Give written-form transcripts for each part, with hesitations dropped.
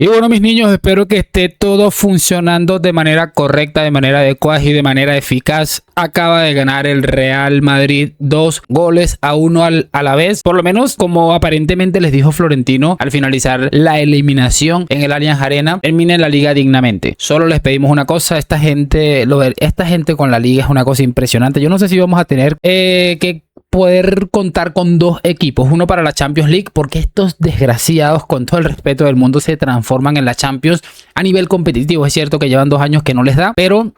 Y bueno, mis niños, espero que esté todo funcionando de manera correcta, de manera adecuada y de manera eficaz. Acaba de ganar el Real Madrid 2-1 a la vez. Por lo menos, como aparentemente les dijo Florentino al finalizar la eliminación en el Allianz Arena, termine la liga dignamente. Solo les pedimos una cosa, esta gente con la liga es una cosa impresionante. Yo no sé si vamos a tener que poder contar con dos equipos, uno para la Champions League, porque estos desgraciados, con todo el respeto del mundo, se transforman en la Champions a nivel competitivo. Es cierto que llevan 2 años que no les da, pero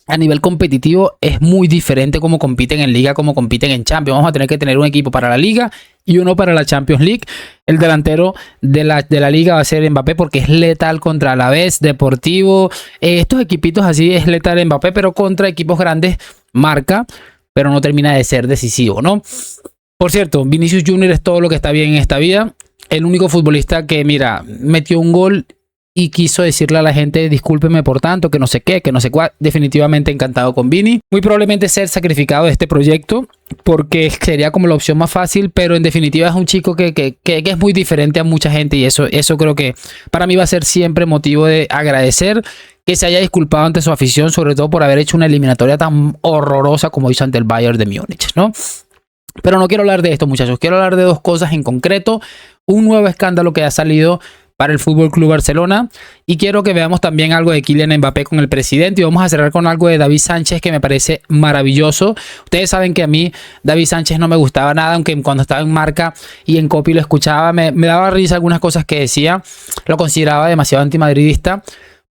a nivel competitivo es muy diferente cómo compiten en Liga, cómo compiten en Champions. Vamos a tener que tener un equipo para la Liga y uno para la Champions League. El delantero de la Liga va a ser Mbappé, porque es letal contra Alavés, Deportivo. Estos equipitos así es letal Mbappé, pero contra equipos grandes marca, pero no termina de ser decisivo, ¿no? Por cierto, Vinicius Junior es todo lo que está bien en esta vida. El único futbolista que, mira, metió un gol y quiso decirle a la gente, discúlpeme por tanto, que no sé qué, que no sé cuál. Definitivamente encantado con Vini. Muy probablemente ser sacrificado de este proyecto, porque sería como la opción más fácil, pero en definitiva es un chico que es muy diferente a mucha gente, y eso creo que para mí va a ser siempre motivo de agradecer que se haya disculpado ante su afición, sobre todo por haber hecho una eliminatoria tan horrorosa como hizo ante el Bayern de Múnich, ¿no? Pero no quiero hablar de esto, muchachos. Quiero hablar de dos cosas en concreto. Un nuevo escándalo que ha salido para el Fútbol Club Barcelona, y quiero que veamos también algo de Kylian Mbappé con el presidente, y vamos a cerrar con algo de David Sánchez que me parece maravilloso. Ustedes saben que a mí David Sánchez no me gustaba nada, aunque cuando estaba en Marca y en Copy lo escuchaba, me daba risa algunas cosas que decía, lo consideraba demasiado antimadridista.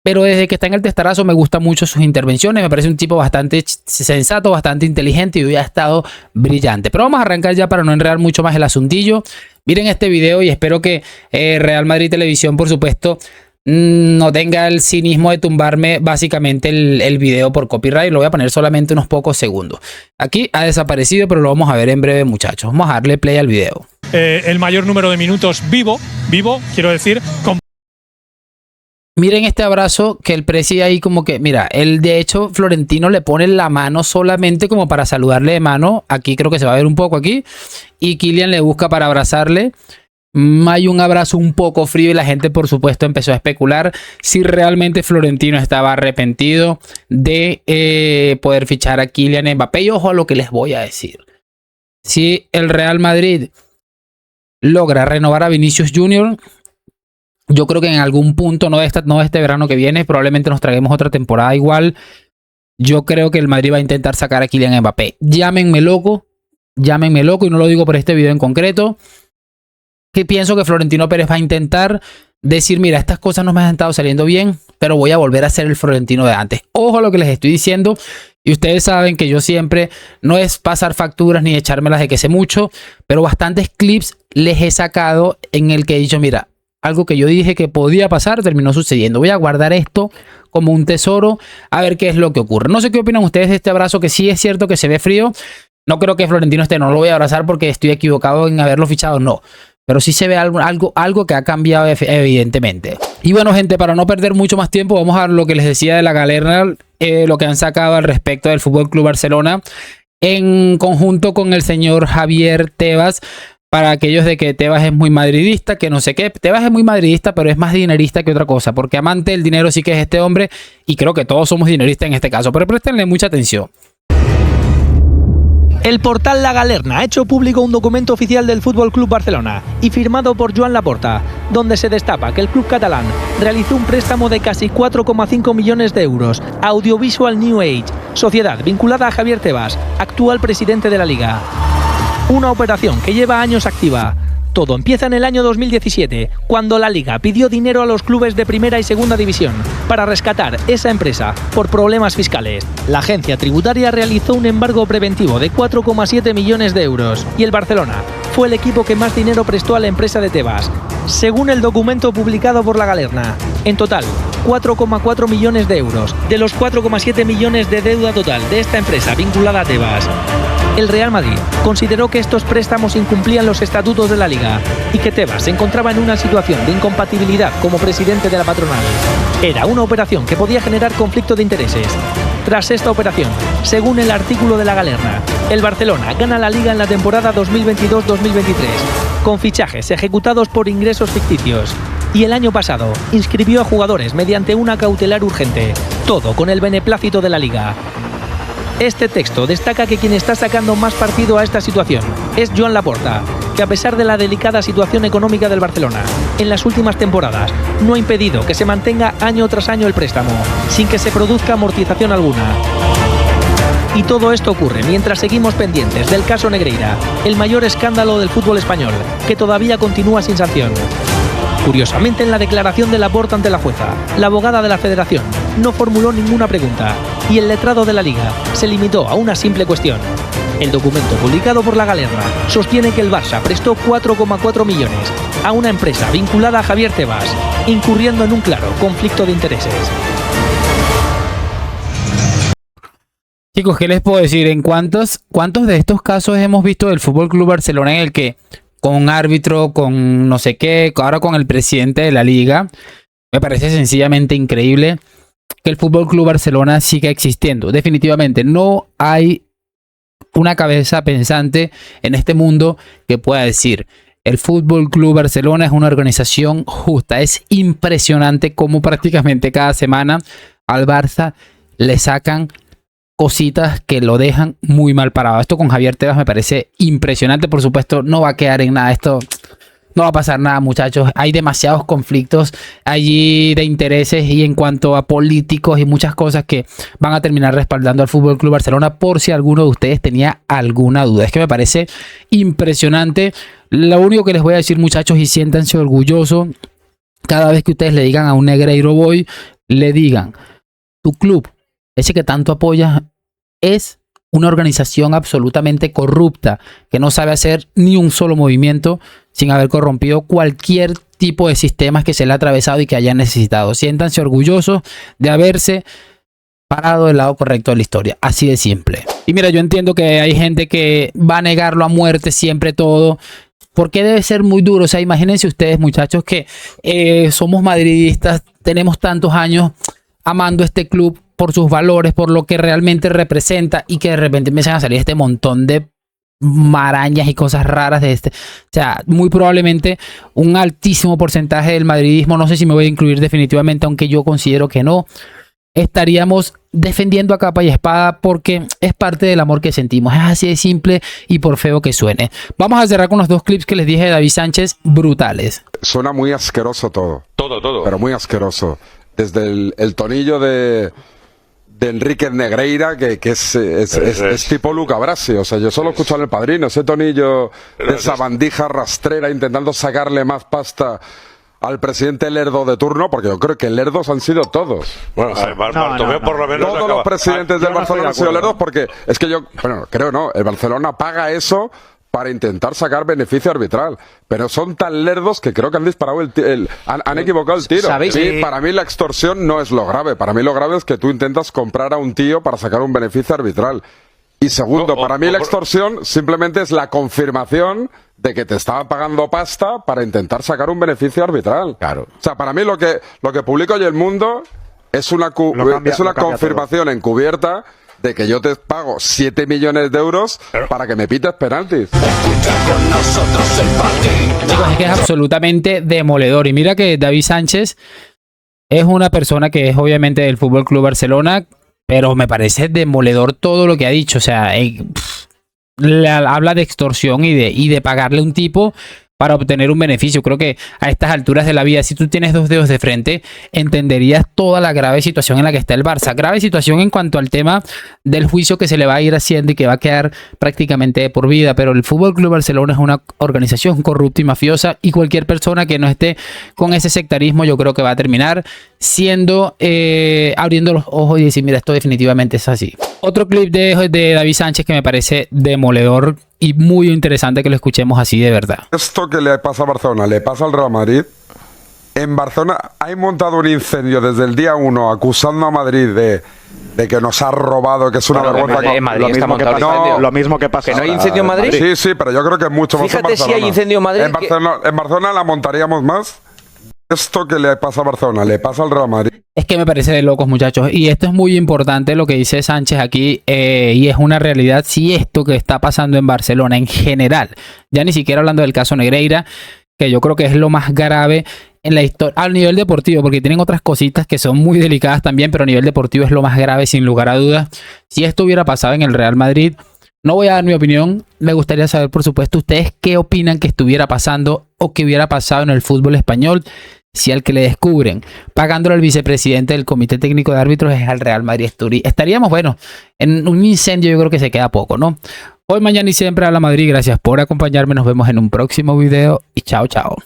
Pero desde que está en el testarazo me gustan mucho sus intervenciones. Me parece un tipo bastante sensato, bastante inteligente, y hoy ha estado brillante. Pero vamos a arrancar ya para no enredar mucho más el asuntillo. Miren este video y espero que Real Madrid Televisión, por supuesto, no tenga el cinismo de tumbarme básicamente el video por copyright. Lo voy a poner solamente unos pocos segundos. Aquí ha desaparecido, pero lo vamos a ver en breve, muchachos. Vamos a darle play al video. El mayor número de minutos vivo, quiero decir, con... Miren este abrazo que el presi ahí como que, mira, de hecho Florentino le pone la mano solamente como para saludarle de mano. Aquí creo que se va a ver un poco aquí. Y Kylian le busca para abrazarle. Hay un abrazo un poco frío y la gente, por supuesto, empezó a especular si realmente Florentino estaba arrepentido de poder fichar a Kylian Mbappé. Y ojo a lo que les voy a decir. Si el Real Madrid logra renovar a Vinicius Junior, yo creo que en algún punto, no de este verano que viene, probablemente nos traguemos otra temporada igual. Yo creo que el Madrid va a intentar sacar a Kylian Mbappé. Llámenme loco, y no lo digo por este video en concreto, que pienso que Florentino Pérez va a intentar decir, mira, estas cosas no me han estado saliendo bien, pero voy a volver a ser el Florentino de antes. Ojo a lo que les estoy diciendo, y ustedes saben que yo siempre no es pasar facturas ni echármelas de que sé mucho, pero bastantes clips les he sacado en el que he dicho, mira, algo que yo dije que podía pasar, terminó sucediendo. Voy a guardar esto como un tesoro, a ver qué es lo que ocurre. No sé qué opinan ustedes de este abrazo, que sí es cierto que se ve frío. No creo que Florentino no lo voy a abrazar porque estoy equivocado en haberlo fichado, no. Pero sí se ve algo que ha cambiado evidentemente. Y bueno, gente, para no perder mucho más tiempo, vamos a ver lo que les decía de la galerna, lo que han sacado al respecto del Fútbol Club Barcelona, en conjunto con el señor Javier Tebas. Para aquellos de que Tebas es muy madridista, que no sé qué. Tebas es muy madridista, pero es más dinerista que otra cosa. Porque amante del dinero sí que es este hombre. Y creo que todos somos dineristas en este caso. Pero préstenle mucha atención. El portal La Galerna ha hecho público un documento oficial del Fútbol Club Barcelona y firmado por Joan Laporta, donde se destapa que el club catalán realizó un préstamo de casi 4,5 millones de euros a Audiovisual New Age, sociedad vinculada a Javier Tebas, actual presidente de la Liga. Una operación que lleva años activa. Todo empieza en el año 2017, cuando la Liga pidió dinero a los clubes de primera y segunda división para rescatar esa empresa por problemas fiscales. La agencia tributaria realizó un embargo preventivo de 4,7 millones de euros y el Barcelona fue el equipo que más dinero prestó a la empresa de Tebas, según el documento publicado por La Galerna. En total, 4,4 millones de euros de los 4,7 millones de deuda total de esta empresa vinculada a Tebas. El Real Madrid consideró que estos préstamos incumplían los estatutos de la Liga y que Tebas se encontraba en una situación de incompatibilidad como presidente de la patronal. Era una operación que podía generar conflicto de intereses. Tras esta operación, según el artículo de La Galerna, el Barcelona gana la Liga en la temporada 2022-2023, con fichajes ejecutados por ingresos ficticios. Y el año pasado inscribió a jugadores mediante una cautelar urgente, todo con el beneplácito de la Liga. Este texto destaca que quien está sacando más partido a esta situación es Joan Laporta, que a pesar de la delicada situación económica del Barcelona, en las últimas temporadas no ha impedido que se mantenga año tras año el préstamo, sin que se produzca amortización alguna. Y todo esto ocurre mientras seguimos pendientes del caso Negreira, el mayor escándalo del fútbol español, que todavía continúa sin sanción. Curiosamente, en la declaración de Laporta ante la jueza, la abogada de la Federación no formuló ninguna pregunta y el letrado de la Liga se limitó a una simple cuestión. El documento publicado por La Galerna sostiene que el Barça prestó 4,4 millones a una empresa vinculada a Javier Tebas, incurriendo en un claro conflicto de intereses. Chicos, ¿qué les puedo decir? ¿En cuántos de estos casos hemos visto del Fútbol Club Barcelona en el que con un árbitro, con no sé qué, ahora con el presidente de la liga, me parece sencillamente increíble que el Fútbol Club Barcelona siga existiendo? Definitivamente no hay una cabeza pensante en este mundo que pueda decir: el Fútbol Club Barcelona es una organización justa. Es impresionante cómo prácticamente cada semana al Barça le sacan cositas que lo dejan muy mal parado. Esto con Javier Tebas me parece impresionante. Por supuesto, no va a quedar en nada. Esto no va a pasar nada, muchachos. Hay demasiados conflictos allí de intereses y en cuanto a políticos y muchas cosas que van a terminar respaldando al Fútbol Club Barcelona, por si alguno de ustedes tenía alguna duda. Es que me parece impresionante. Lo único que les voy a decir, muchachos, y siéntanse orgullosos, cada vez que ustedes le digan a un Negreiro Boy, le digan: tu club, ese que tanto apoyas, es una organización absolutamente corrupta, que no sabe hacer ni un solo movimiento sin haber corrompido cualquier tipo de sistemas que se le ha atravesado y que haya necesitado. Siéntanse orgullosos de haberse parado del lado correcto de la historia. Así de simple. Y mira, yo entiendo que hay gente que va a negarlo a muerte siempre todo, porque debe ser muy duro. O sea, imagínense ustedes, muchachos, que somos madridistas, tenemos tantos años amando este club por sus valores, por lo que realmente representa, y que de repente empiezan a salir este montón de marañas y cosas raras de este. O sea, muy probablemente un altísimo porcentaje del madridismo, no sé si me voy a incluir definitivamente, aunque yo considero que no, estaríamos defendiendo a capa y espada porque es parte del amor que sentimos. Es así de simple y por feo que suene. Vamos a cerrar con los dos clips que les dije de David Sánchez, brutales. Suena muy asqueroso todo. Todo. Pero muy asqueroso. Desde el tonillo de Enrique Negreira, que es tipo Luca Brasi. O sea, yo solo escucho en El Padrino ese tonillo de esa bandija rastrera intentando sacarle más pasta al presidente Lerdo de turno, porque yo creo que Lerdos han sido todos. Bueno, Bartomeu por lo menos todos los presidentes del Barcelona han sido Lerdos, porque es que yo, bueno, creo no, el Barcelona paga eso para intentar sacar beneficio arbitral, pero son tan lerdos que creo que han disparado han equivocado el tiro. ¿Sabéis? Sí, para mí la extorsión no es lo grave, para mí lo grave es que tú intentas comprar a un tío para sacar un beneficio arbitral. Y segundo, para mí la extorsión simplemente es la confirmación de que te estaba pagando pasta para intentar sacar un beneficio arbitral. Claro. O sea, para mí lo que publica hoy El Mundo es una confirmación encubierta de que yo te pago 7 millones de euros para que me pites penaltis. Es que es absolutamente demoledor. Y mira que David Sánchez es una persona que es obviamente del Fútbol Club Barcelona, pero me parece demoledor todo lo que ha dicho. O sea, habla de extorsión y de pagarle a un tipo para obtener un beneficio. Creo que a estas alturas de la vida, si tú tienes dos dedos de frente, entenderías toda la grave situación en la que está el Barça. Grave situación en cuanto al tema del juicio que se le va a ir haciendo y que va a quedar prácticamente de por vida. Pero el Fútbol Club Barcelona es una organización corrupta y mafiosa, y cualquier persona que no esté con ese sectarismo, yo creo que va a terminar siendo abriendo los ojos y decir: mira, esto definitivamente es así. Otro clip de David Sánchez que me parece demoledor y muy interesante que lo escuchemos así de verdad. Esto que le pasa a Barcelona, le pasa al Real Madrid. En Barcelona hay montado un incendio desde el día 1 acusando a Madrid de que nos ha robado, que es una vergüenza. En Madrid está montado el incendio. Lo mismo que pasa. ¿Que no hay incendio en Madrid? Sí, sí, pero yo creo que es mucho más. Fíjate si hay incendio en Madrid. En Barcelona la montaríamos más. Esto que le pasa a Barcelona, le pasa al Real Madrid. Es que me parece de locos, muchachos. Y esto es muy importante lo que dice Sánchez aquí. Y es una realidad. Si esto que está pasando en Barcelona en general, ya ni siquiera hablando del caso Negreira, que yo creo que es lo más grave en la historia, al nivel deportivo, porque tienen otras cositas que son muy delicadas también, pero a nivel deportivo es lo más grave sin lugar a dudas. Si esto hubiera pasado en el Real Madrid, no voy a dar mi opinión, me gustaría saber, por supuesto, ustedes qué opinan que estuviera pasando o que hubiera pasado en el fútbol español si al que le descubren pagándole al vicepresidente del Comité Técnico de Árbitros es al Real Madrid. Estaríamos, bueno, en un incendio. Yo creo que se queda poco, ¿no? Hoy, mañana y siempre a la Madrid. Gracias por acompañarme. Nos vemos en un próximo video y chao, chao.